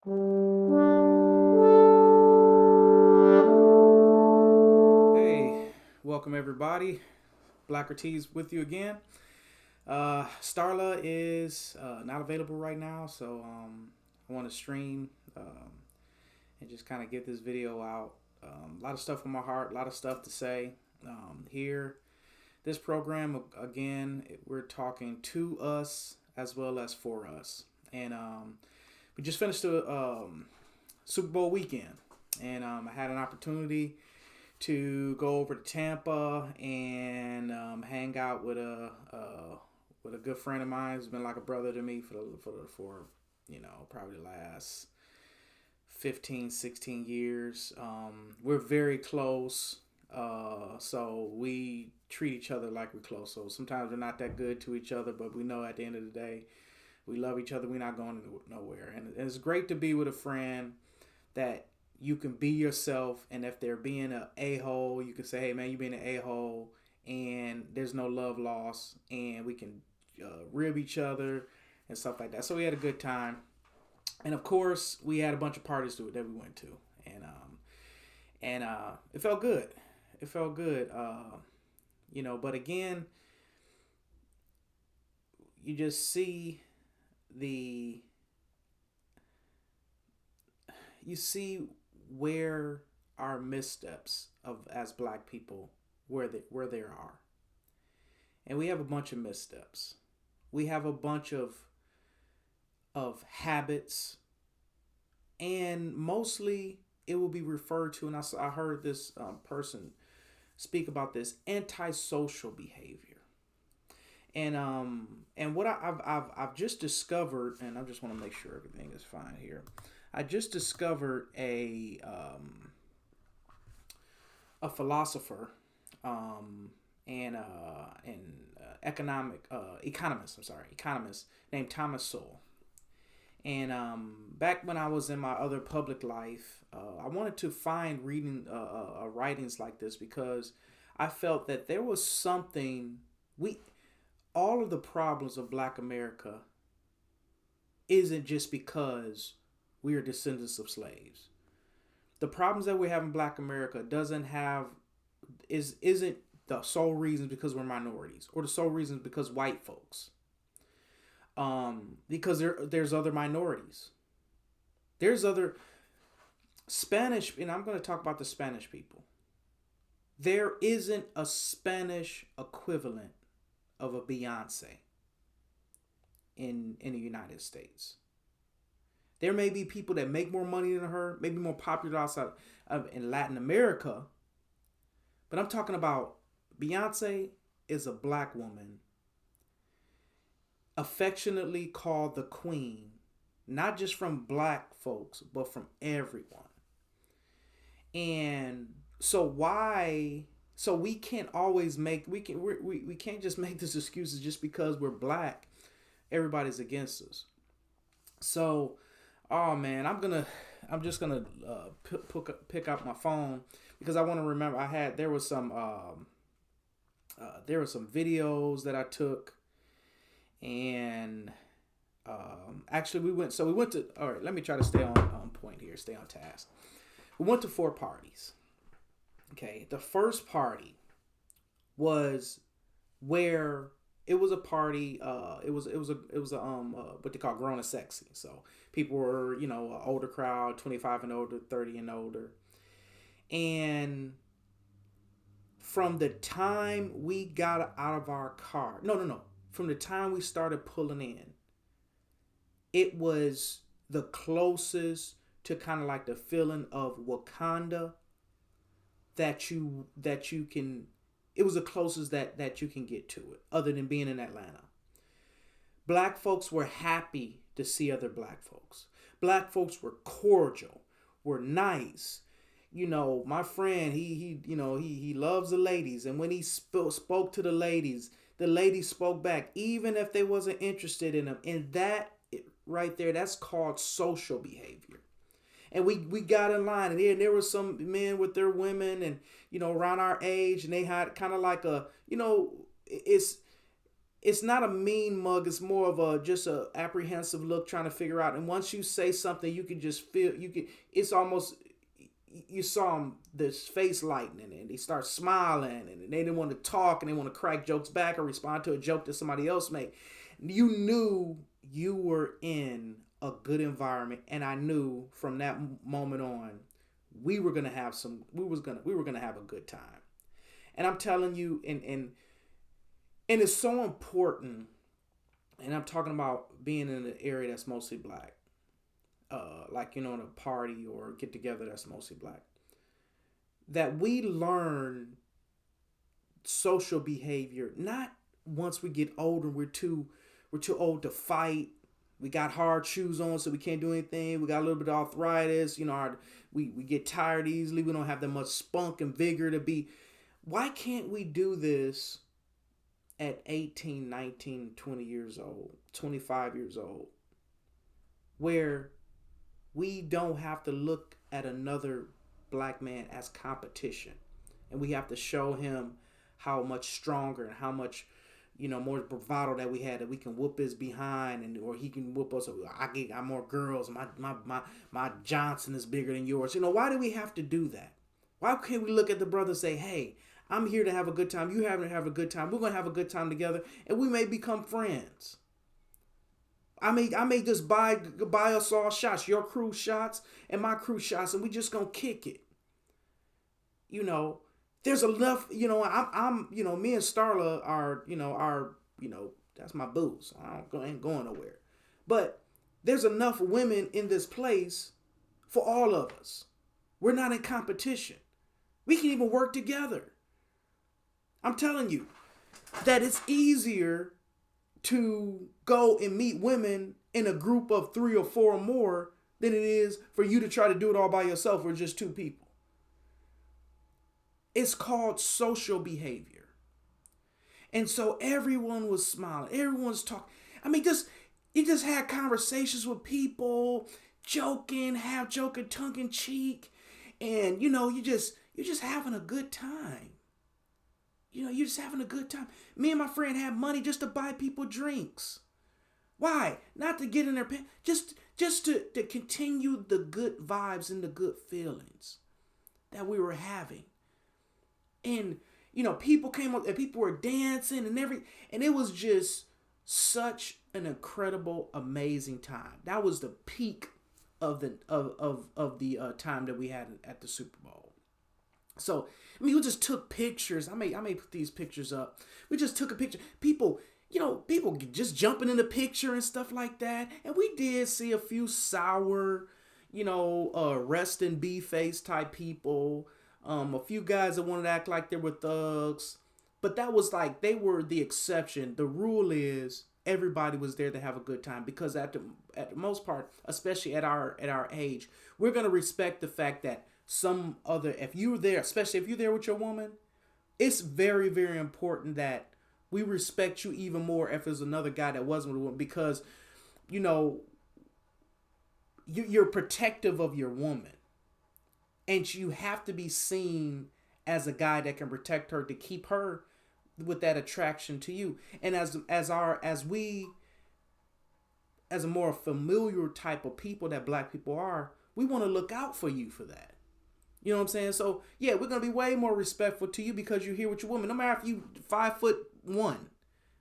Hey, welcome everybody. Blacker Tees with you again. Starla is not available right now, so I want to stream and just kind of get this video out. A lot of stuff on my heart, a lot of stuff to say here. This program, again, we're talking to us as well as for us. And we just finished the Super Bowl weekend, and I had an opportunity to go over to Tampa and hang out with a good friend of mine who's been like a brother to me for probably the last 15, 16 years. We're very close, so we treat each other like we're close. So sometimes we're not that good to each other, but we know at the end of the day we love each other. We're not going nowhere, and it's great to be with a friend that you can be yourself, and if they're being an a-hole, you can say, hey man, you being an a-hole, and there's no love lost, and we can rib each other and stuff like that. So we had a good time, and of course we had a bunch of parties that we went to, and it felt good. It felt good. But again, you just see the you see where our missteps of as black people where there are, and we have a bunch of missteps. We have a bunch of habits, and mostly it will be referred to, and I heard this person speak about this antisocial behavior, and what I've just discovered, and I just want to make sure everything is fine here. I just discovered a philosopher and economist. I'm sorry, economist named Thomas Sowell. And back when I was in my other public life, I wanted to find reading writings like this because I felt that there was something we all of the problems of Black America isn't just because we are descendants of slaves. The problems that we have in Black America doesn't have isn't the sole reason because we're minorities, or the sole reason because white folks. Because there's other minorities. There's other Spanish, and I'm going to talk about the Spanish people. There isn't a Spanish equivalent of a Beyonce in the United States. There may be people that make more money than her, maybe more popular outside of in Latin America, but I'm talking about Beyonce is a black woman, affectionately called the Queen, not just from black folks, but from everyone. And so why? So we can't always make we can't just make these excuses just because we're black. Everybody's against us. So, oh man, I'm just gonna pick up my phone because I want to remember. There were some videos that I took, and actually we went to. All right, let me try to stay on point here, stay on task. We went to 4 parties. Okay, the first party was where it was a party. It was a what they call grown and sexy. So people were an older crowd, 25 and older, 30 and older, and from the time we got out of our car, no, from the time we started pulling in, it was the closest to kind of like the feeling of Wakanda that you can. It was the closest that you can get to it, other than being in Atlanta. Black folks were happy to see other black folks. Black folks were cordial, were nice. My friend, he loves the ladies, and when he spoke to the ladies spoke back, even if they wasn't interested in him. And that right there, that's called social behavior. And we got in line, and there were some men with their women, and around our age, and they had kind of like it's it's not a mean mug. It's more of a just a apprehensive look, trying to figure out. And once you say something, you can just feel you can. It's almost you saw him this face lightening, and he starts smiling, and they didn't want to talk, and they want to crack jokes back or respond to a joke that somebody else made. You knew you were in a good environment, and I knew from that moment on we were gonna have some. We were gonna have a good time. And I'm telling you, and it's so important. And I'm talking about being in an area that's mostly black, like in a party or get together that's mostly black. That we learn social behavior not once we get older. We're too old to fight. We got hard shoes on, so we can't do anything. We got a little bit of arthritis. We get tired easily. We don't have that much spunk and vigor to be. Why can't we do this at 18, 19, 20 years old, 25 years old, where we don't have to look at another black man as competition, and we have to show him how much stronger and how much more bravado that we had, that we can whoop his behind, and or he can whoop us. I got more girls. My Johnson is bigger than yours. Why do we have to do that? Why can't we look at the brother and say, hey, I'm here to have a good time. You having to have a good time. We're gonna have a good time together, and we may become friends. I may just buy us all shots, your crew shots and my crew shots, and we just gonna kick it. There's enough. I'm me and Starla are that's my booze. Ain't going nowhere. But there's enough women in this place for all of us. We're not in competition. We can even work together. I'm telling you that it's easier to go and meet women in a group of 3 or 4 or more than it is for you to try to do it all by yourself or just 2 people. It's called social behavior. And so everyone was smiling. Everyone's talking. You just had conversations with people, half joking, tongue in cheek. And, you're just having a good time. You're just having a good time. Me and my friend had money just to buy people drinks. Why? Not to get in their pants. Just to continue the good vibes and the good feelings that we were having. And, people came up and people were dancing and it was just such an incredible, amazing time. That was the peak of the time that we had at the Super Bowl. So, we just took pictures. I may put these pictures up. We just took a picture. People just jumping in the picture and stuff like that. And we did see a few sour, rest in B face type people. A few guys that wanted to act like they were thugs. But that was like, they were the exception. The rule is everybody was there to have a good time, because at the most part, especially at our age, we're going to respect the fact that if you're there, especially if you're there with your woman, it's very, very important that we respect you even more if there's another guy that wasn't with a woman, because, you're protective of your woman. And you have to be seen as a guy that can protect her, to keep her with that attraction to you. And as a more familiar type of people that black people are, we want to look out for you for that. You know what I'm saying? So yeah, we're gonna be way more respectful to you because you're here with your woman. No matter if you 5'1",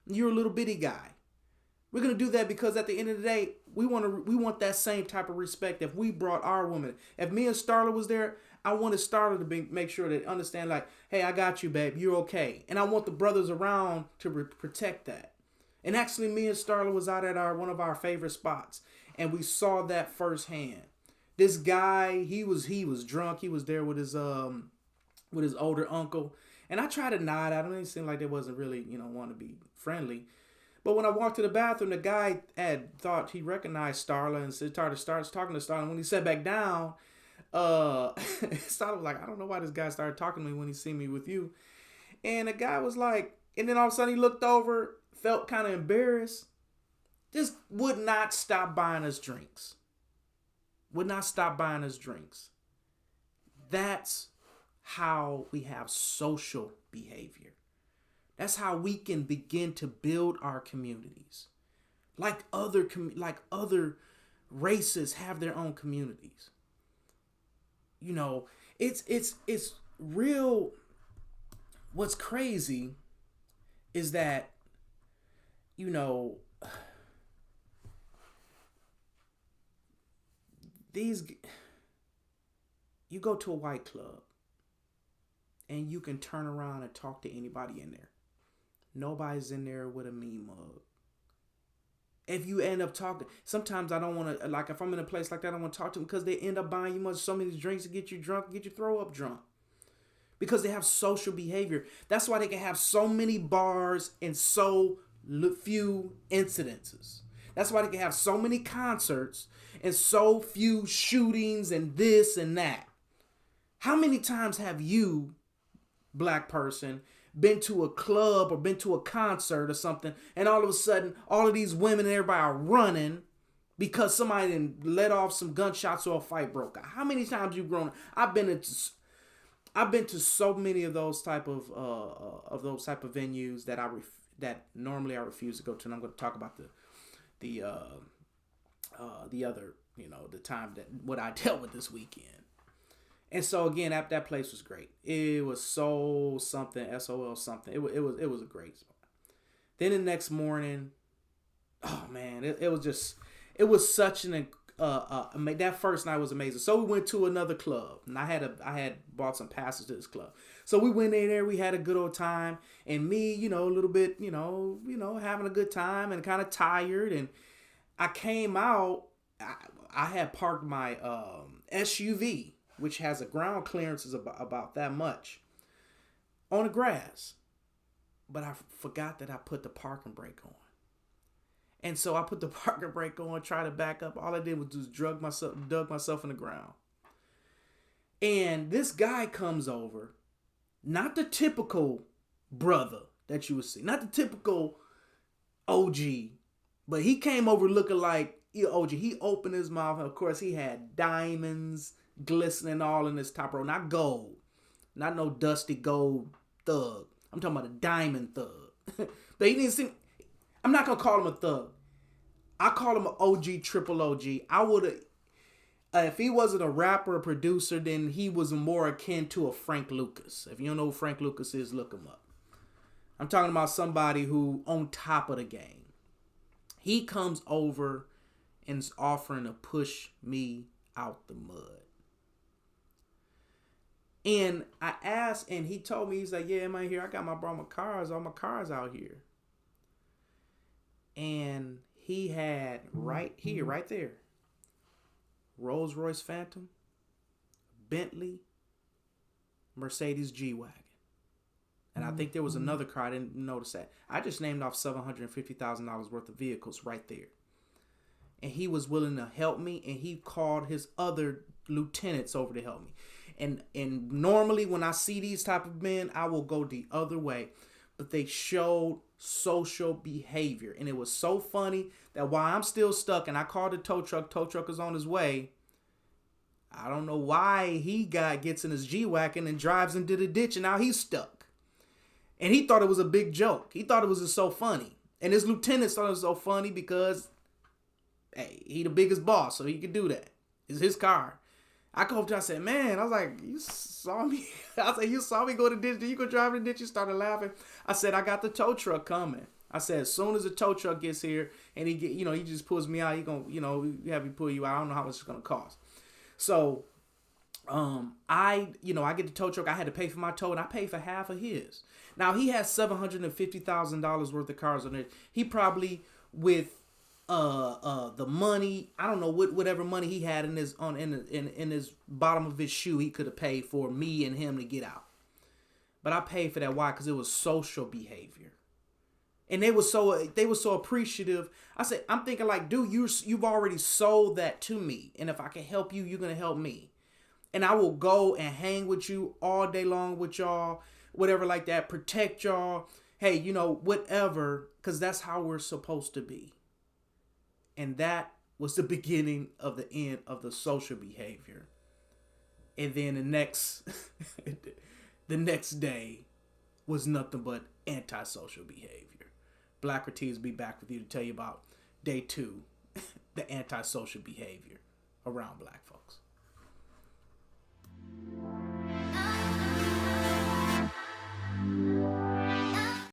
you're a little bitty guy. We're gonna do that because at the end of the day, we want that same type of respect. If we brought our woman, if me and Starla was there, I wanted Starla to make sure that understand, like, hey, I got you, babe, you're okay. And I want the brothers around to protect that. And actually, me and Starla was out at one of our favorite spots, and we saw that firsthand. This guy, he was drunk. He was there with his older uncle, and I tried to nod at him. It seemed like they wasn't really want to be friendly. But when I walked to the bathroom, the guy thought he recognized Starla and started talking to Starla. And when he sat back down, Starla was like, I don't know why this guy started talking to me when he seen me with you. And the guy was like, and then all of a sudden he looked over, felt kind of embarrassed, just would not stop buying us drinks. That's how we have social behavior. That's how we can begin to build our communities. Like other races have their own communities. You know, it's real. What's crazy is that, you know, these you go to a white club and you can turn around and talk to anybody in there. Nobody's in there with a mean mug. If you end up talking, sometimes I don't want to, like if I'm in a place like that, I don't want to talk to them because they end up buying you so many drinks to get you drunk, get you throw up drunk. Because they have social behavior. That's why they can have so many bars and so few incidences. That's why they can have so many concerts and so few shootings and this and that. How many times have you, black person, been to a club or been to a concert or something, and all of a sudden, all of these women and everybody are running because somebody didn't let off some gunshots or a fight broke out? How many times you grown? I've been to so many of those type of venues that that normally I refuse to go to, and I'm going to talk about the other, the time that what I dealt with this weekend. And so again, that place was great. It was SOL something. It was a great spot. Then the next morning, oh man, it was such an that first night was amazing. So we went to another club, and I had bought some passes to this club. So we went in there, we had a good old time, and me, a little bit, having a good time and kind of tired. And I came out. I had parked my SUV, which has a ground clearance is about that much, on the grass. But I forgot that I put the parking brake on. And so I put the parking brake on, tried to back up. All I did was just dug myself in the ground. And this guy comes over, not the typical brother that you would see, not the typical OG, but he came over looking like OG. He opened his mouth, and of course he had diamonds glistening all in his top row. Not gold. Not no dusty gold thug. I'm talking about a diamond thug. But he didn't seem... I'm not going to call him a thug. I call him an OG, triple OG. I would have... if he wasn't a rapper or producer, then he was more akin to a Frank Lucas. If you don't know who Frank Lucas is, look him up. I'm talking about somebody who on top of the game. He comes over and is offering to push me out the mud. And I asked, and he told me, he's like, yeah, man, here, I got brought my cars, all my cars out here. And he had right there, Rolls Royce Phantom, Bentley, Mercedes G-Wagon. And I think there was another car, I didn't notice that. I just named off $750,000 worth of vehicles right there. And he was willing to help me, and he called his other lieutenants over to help me. And normally when I see these type of men, I will go the other way. But they showed social behavior. And it was so funny that while I'm still stuck and I called the tow truck is on his way. I don't know why he gets in his G-Wagon and drives into the ditch, and now he's stuck. And he thought it was a big joke. He thought it was just so funny. And his lieutenants thought it was so funny because, hey, he the biggest boss, so he could do that. It's his car. I called up to him, I said, man, I was like, you saw me? I said, you saw me go to the ditch? You go drive in the ditch? You started laughing. I said, I got the tow truck coming. I said, as soon as the tow truck gets here and he just pulls me out, he gonna, have me pull you out. I don't know how much it's gonna cost. So, I get the tow truck. I had to pay for my tow, and I paid for half of his. Now he has $750,000 worth of cars on it. He probably with the money, I don't know whatever money he had in his bottom of his shoe, he could have paid for me and him to get out. But I paid for that. Why? Because it was social behavior. And they were so appreciative. I said, I'm thinking like, dude, you've already sold that to me. And if I can help you, you're going to help me. And I will go and hang with you all day long with y'all, whatever like that, protect y'all. Hey, whatever, because that's how we're supposed to be. And that was the beginning of the end of the social behavior. And then the next day, was nothing but antisocial behavior. Black Ortiz will be back with you to tell you about day 2, the antisocial behavior around black folks.